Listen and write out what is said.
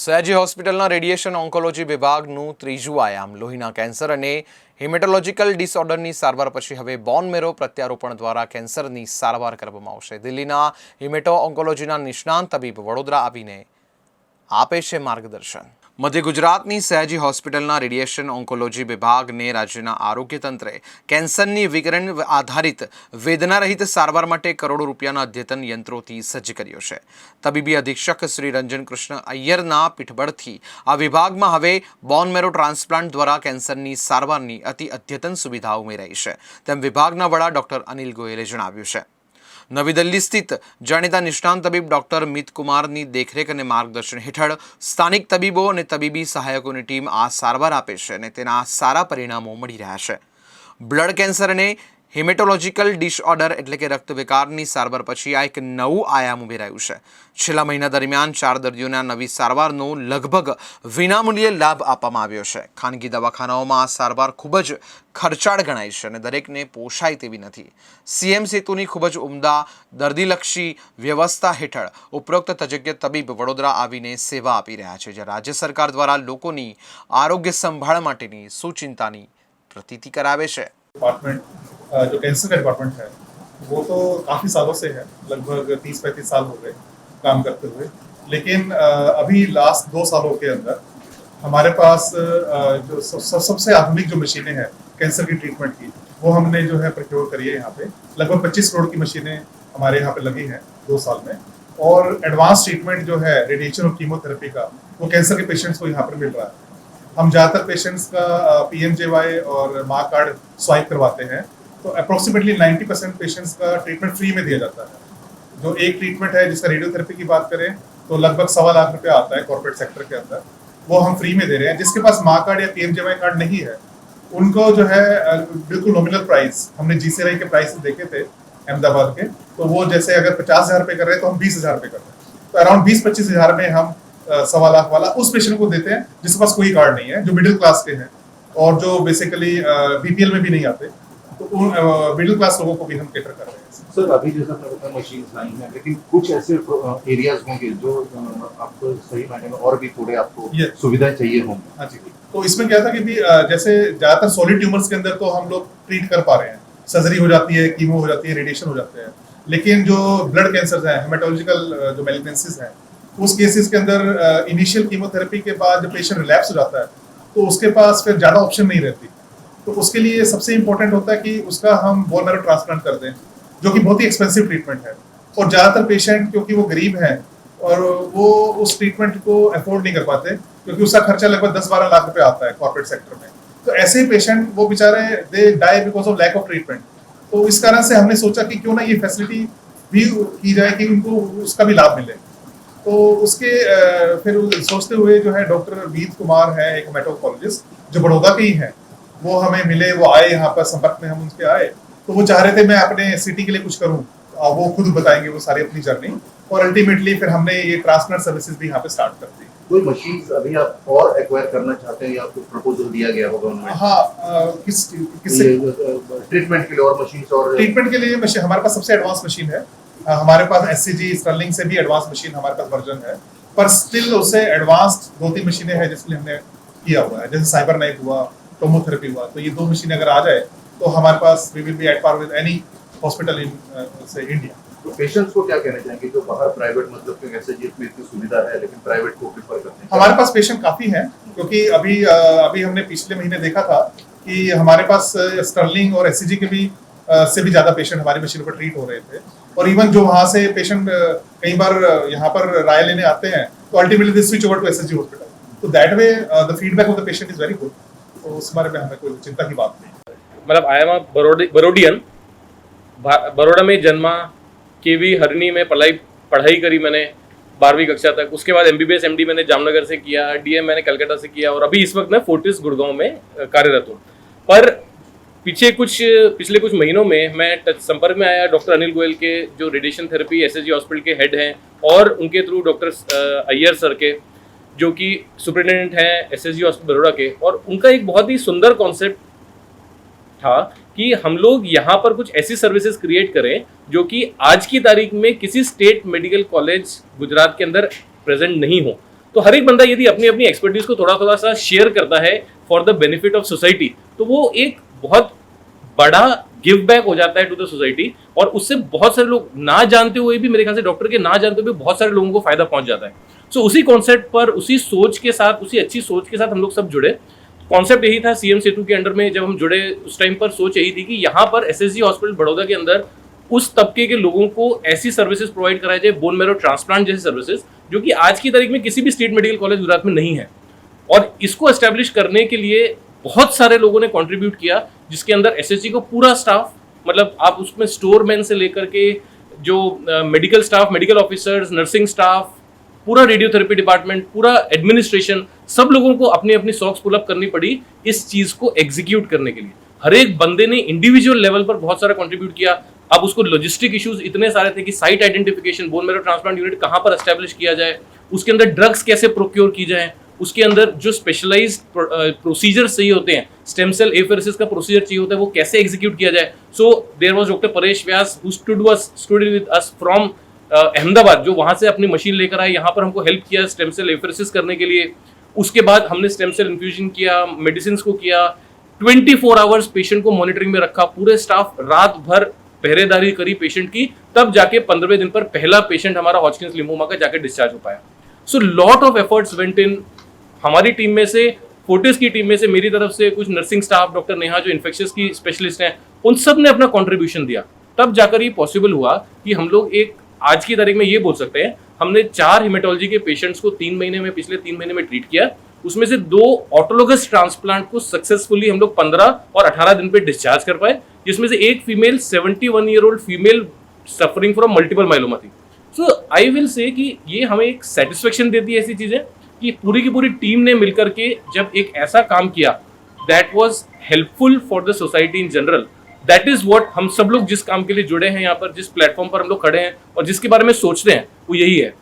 સયાજી હોસ્પિટલના radiation oncology વિભાગનું ત્રીજું આયામ લોહીના કેન્સર અને હેમેટોલોજીકલ ડિસઓર્ડરની સારવાર પછી હવે બોન મેરો પ્રત્યારોપણ દ્વારા કેન્સરની સારવાર કરવામાં આવશે। દિલ્હીના હેમેટો ઓન્કોલોજીના નિષ્ણાંત તબીબ વડોદરા આવીને આપે છે માર્ગદર્શન। મધ્ય ગુજરાતની સયાજી હોસ્પિટલના રેડિયેશન ઓન્કોલોજી વિભાગને રાજ્યના આરોગ્ય તંત્રે કેન્સરની વિકિરણ આધારિત વેદનારહિત સારવાર માટે કરોડો રૂપિયાના અદ્યતન યંત્રોથી સજ્જ કર્યો છે। તબીબી અધિક્ષક શ્રી રંજન કૃષ્ણ અય્યરના પીઠબળથી આ વિભાગમાં હવે બોન મેરો ટ્રાન્સપ્લાન્ટ દ્વારા કેન્સરની સારવારની અતિ અદ્યતન સુવિધાઓ ઉમેરાઈ છે, તેમ વિભાગના વડા ડોક્ટર અનિલ ગોયલે જણાવ્યું છે। નવી દિલ્હી સ્થિત જાણીતા નિષ્ણાંત તબીબ ડોક્ટર મિત કુમારની દેખરેખ અને માર્ગદર્શન હેઠળ સ્થાનિક તબીબો અને તબીબી સહાયકોની ટીમ આ સારવાર આપે છે અને તેના સારા પરિણામો મળી રહ્યા છે। બ્લડ કેન્સર અને હેમેટોલોજીકલ ડિસઓર્ડર એટલે કે રક્ત વિકારની સારવાર પછી આ એક નવું આયામ ઉમેરાયું છે। છેલ્લા મહિના દરમિયાન 4 દર્દીઓને નવી સારવારનો લગભગ વિનામૂલ્યે લાભ આપવામાં આવ્યો છે। ખાનગી દવાખાનાઓમાં આ સારવાર ખૂબ જ ખર્ચાળ ગણાય છે અને દરેકને પોષાય તેવી નથી। સીએમ સેતુની ખૂબ જ ઉમદા દર્દીલક્ષી વ્યવસ્થા હેઠળ ઉપરોક્ત તજજ્ઞ તબીબ વડોદરા આવીને સેવા આપી રહ્યા છે, જ્યાં રાજ્ય સરકાર દ્વારા લોકોની આરોગ્ય સંભાળ માટેની સુચિંતાની પ્રતીતિ કરાવે છે। जो कैंसर का डिपार्टमेंट है वो तो काफ़ी सालों से है, लगभग 30-35 साल हो गए काम करते हुए। लेकिन अभी लास्ट 2 सालों के अंदर हमारे पास जो सबसे आधुनिक जो मशीनें हैं कैंसर की ट्रीटमेंट की, वो हमने जो है प्रोक्योर करी है। यहाँ पे लगभग 25 करोड़ की मशीनें हमारे यहाँ पे लगी हैं 2 साल में। और एडवांस ट्रीटमेंट जो है रेडिएशन और कीमोथेरेपी का, वो कैंसर के पेशेंट्स को यहाँ पर मिल रहा है। हम ज़्यादातर पेशेंट्स का PMJY और माँ कार्ड स्वाइप करवाते हैं, तो अप्रोक्सीमेटली 90% पेशेंट्स का ट्रीटमेंट फ्री में दिया जाता है। जो एक ट्रीटमेंट है जिसका रेडियोथेरेपी की बात करें तो लगभग 1.25 लाख रुपया आता है कॉर्पोरेट सेक्टर के अंदर, वो हम फ्री में दे रहे हैं। जिसके पास माँ कार्ड या PMJY कार्ड नहीं है उनको जो है बिल्कुल नॉमिनल प्राइस, हमने GCRI के प्राइस देखे थे अहमदाबाद के, तो वो जैसे अगर 50,000 रुपये कर रहे हैं तो हम 20,000 रुपये कर रहे हैं। तो अराउंड 20-25 हज़ार में हम 1.25 लाख वाला उस पेशेंट को देते हैं जिसके पास कोई कार्ड नहीं है, जो मिडिल क्लास के हैं और जो बेसिकली BPL में भी नहीं आते, तो उन मिडिल क्लास लोगों को भी हम केटर कर रहे हैं। सर अभी जैसा आपने मशीन लाई है, लेकिन कुछ ऐसे एरियाज होंगे जो आपको सही मायने में और भी थोड़े आपको सुविधाएं चाहिए होंगी। हाँ जी, तो इसमें क्या था कि भी जैसे ज़्यादातर सॉलिड ट्यूमर्स के अंदर तो हम लोग ट्रीट कर पा रहे हैं, सर्जरी हो जाती है, कीमो हो जाती है, रेडिएशन हो जाते हैं। लेकिन जो ब्लड कैंसर हैं, हेमेटोलॉजिकल जो मैलिग्नेंसीज हैं, उस केसेस के अंदर इनिशियल कीमोथेरेपी के बाद जब पेशेंट रिलैप्स हो जाता है तो उसके पास फिर ज़्यादा ऑप्शन नहीं रहती। तो उसके लिए सबसे इम्पोर्टेंट होता है कि उसका हम बोन मैरो ट्रांसप्लांट कर दें, जो कि बहुत ही एक्सपेंसिव ट्रीटमेंट है। और ज़्यादातर पेशेंट क्योंकि वो गरीब हैं और वो उस ट्रीटमेंट को अफोर्ड नहीं कर पाते, क्योंकि उसका खर्चा लगभग 10-12 लाख रुपये आता है कॉर्पोरेट सेक्टर में। तो ऐसे ही पेशेंट वो बेचारे they die because of lack of treatment. तो इस कारण से हमने सोचा कि क्यों ना ये फैसिलिटी भी की जाए कि उनको उसका भी लाभ मिले। तो उसके फिर सोचते हुए जो है डॉक्टर मीत कुमार है, एक हेमेटोलॉजिस्ट जो बड़ौदा के ही हैं, वो हमें मिले, वो आए यहाँ पर संपर्क में, हम उनके आए तो वो चाह रहे थे मैं अपने सिटी के लिए कुछ करूँ, वो खुद बताएंगे वो सारी अपनी जर्नी। और अल्टीमेटली फिर हमने ये ट्रांसप्लांट सर्विसेज भी यहाँ पे स्टार्ट कर दी। कोई मशीन अभी आप और एक्वायर करना चाहते हैं या आपको प्रपोजल दिया गया होगा उनमें? हाँ, किससे ट्रीटमेंट के लिए और मशीन और ट्रीटमेंट के लिए मशीन हमारे पास सबसे एडवांस मशीन है। हमारे पास SCG स्टर्लिंग से भी एडवांस मशीन हमारे पास वर्जन है, पर स्टिल उससे एडवांस्ड 2-3 मशीनें हैं जिसके लिए हमने किया हुआ है। जैसे साइबर नाइफ हुआ, टोमोथेरेपी हुआ, तो ये 2 मशीनें अगर आ जाए तो हमारे पास we will be at par with any hospital in से इंडिया। तो पेशेंट्स को क्या कहना चाहेंगे जो बाहर प्राइवेट मतलब कि SCG में इतनी सुविधा है लेकिन प्राइवेट को प्रेफर करते हैं? हमारे पास पेशेंट काफ़ी हैं, क्योंकि अभी हमने पिछले महीने देखा था कि हमारे पास स्टर्लिंग और SCG के भी से भी ज़्यादा पेशेंट हमारी मशीनों पर ट्रीट हो रहे थे। और इवन जो वहाँ से पेशेंट कई बार यहाँ पर राय लेने आते हैं तो ultimately they switch over to SSG hospital. तो that way the feedback of the patient is very good. तो उस बारे में हमें कोई चिंता की बात नहीं। मतलब आई एम बरोडियन, बड़ौदा में जन्मा, KV हरनी में पढ़ाई करी मैंने 12वीं कक्षा तक। उसके बाद MBBS MD मैंने जामनगर से किया, DM मैंने कलकत्ता से किया और अभी इस वक्त मैं फोर्टिस गुड़गांव में कार्यरत हूँ। पर पिछले कुछ महीनों में मैं संपर्क में आया डॉक्टर अनिल गोयल के, जो रेडिएशन थेरेपी SSG हॉस्पिटल के हेड हैं, और उनके थ्रू डॉक्टर अय्यर सर के, जो कि सुपरिटेंडेंट हैं SSG हॉस्पिटल बड़ौदा के। और उनका एक बहुत ही सुंदर कॉन्सेप्ट था कि हम लोग यहाँ पर कुछ ऐसी सर्विसेज क्रिएट करें जो कि आज की तारीख में किसी स्टेट मेडिकल कॉलेज गुजरात के अंदर प्रेजेंट नहीं हो। तो तो हर एक बंदा यदि अपनी अपनी एक्सपर्टीज को थोड़ा थोड़ा सा शेयर करता है for the benefit of society, तो वो एक बहुत बड़ा गिव बैक हो जाता है टू द सोसाइटी, और उससे बहुत सारे लोग ना जानते हुए भी, मेरे ख्याल से डॉक्टर के ना जानते हुए बहुत सारे लोगों को फायदा पहुंच जाता है। सो उसी कॉन्सेप्ट पर, उसी सोच के साथ, उसी अच्छी सोच के साथ हम लोग सब जुड़े। कॉन्सेप्ट यही था सीएम सेतु के अंडर में जब हम जुड़े, उस टाइम पर सोच यही थी कि यहाँ पर एसएसजी हॉस्पिटल बड़ौदा के अंदर उस तबके के लोगों को ऐसी सर्विसेज प्रोवाइड कराई जाए, बोन मैरो ट्रांसप्लांट जैसी सर्विसेज, जो कि आज की तारीख में किसी भी स्टेट मेडिकल कॉलेज गुजरात में नहीं है। और इसको एस्टेब्लिश करने के लिए बहुत सारे लोगों ने कंट्रीब्यूट किया, जिसके अंदर एसएसजी को पूरा स्टाफ, मतलब आप उसमें स्टोरमैन से लेकर के जो medical staff, medical officers, nursing staff, पूरा रेडियोथेरेपी डिपार्टमेंट, पूरा एडमिनिस्ट्रेशन, सब लोगों को अपनी अपनी सॉक्स पुल अप करनी पड़ी इस चीज को एग्जीक्यूट करने के लिए। हर एक बंदे ने इंडिविजुअल लेवल पर बहुत सारा कंट्रीब्यूट किया। अब उसको लॉजिस्टिक इश्यूज इतने सारे थे कि site identification, bone marrow transplant unit कहां पर एस्टेब्लिश किया जाए, उसके अंदर ड्रग्स कैसे प्रोक्योर की जाए, उसके अंदर जो स्पेशलाइज्ड प्रोसीजर चाहिए होते हैं, स्टेम सेल एफेरेसिस का प्रोसीजर चाहिए होता है, वो कैसे एग्जीक्यूट किया जाए। So there was doctor Paresh Vyas who stood with us from Ahmedabad, जो वहां से अपनी मशीन लेकर आए, यहाँ पर हमको हेल्प किया स्टेम सेल एफेरेसिस करने के लिए। उसके बाद हमने स्टेम सेल इन्फ्यूजन किया, मेडिसिन को किया, 24 आवर्स पेशेंट को मॉनिटरिंग में रखा, पूरे स्टाफ रात भर पहरेदारी करी पेशेंट की, तब जाके 15वें दिन पर पहला पेशेंट हमारा हॉजकिंस लिम्फोमा का जाके डिस्चार्ज हो पाया। So lot of efforts went in. हमारी टीम में से, फोर्टिस की टीम में से, मेरी तरफ से कुछ नर्सिंग स्टाफ, डॉक्टर नेहा जो इन्फेक्शियस की स्पेशलिस्ट हैं, उन सब ने अपना कंट्रीब्यूशन दिया। तब जाकर ये पॉसिबल हुआ कि हम लोग एक आज की तारीख में ये बोल सकते हैं, हमने 4 हेमेटोलॉजी के पेशेंट्स को 3 महीने में, पिछले 3 महीने में ट्रीट किया। उसमें से 2 ऑटोलोगस ट्रांसप्लांट को सक्सेसफुली हम लोग 15 और 18 दिन पे डिस्चार्ज कर पाए, जिसमें से एक female 71 year old female suffering from multiple myeloma थी। सो आई विल से कि ये हमें एक सेटिस्फेक्शन देती है ऐसी चीजें कि पूरी की पूरी टीम ने मिलकर के जब एक ऐसा काम किया that was helpful for the society in general. That is what हम सब लोग जिस काम के लिए जुड़े हैं, यहाँ पर जिस प्लेटफॉर्म पर हम लोग खड़े हैं और जिसके बारे में सोचते हैं, वो यही है।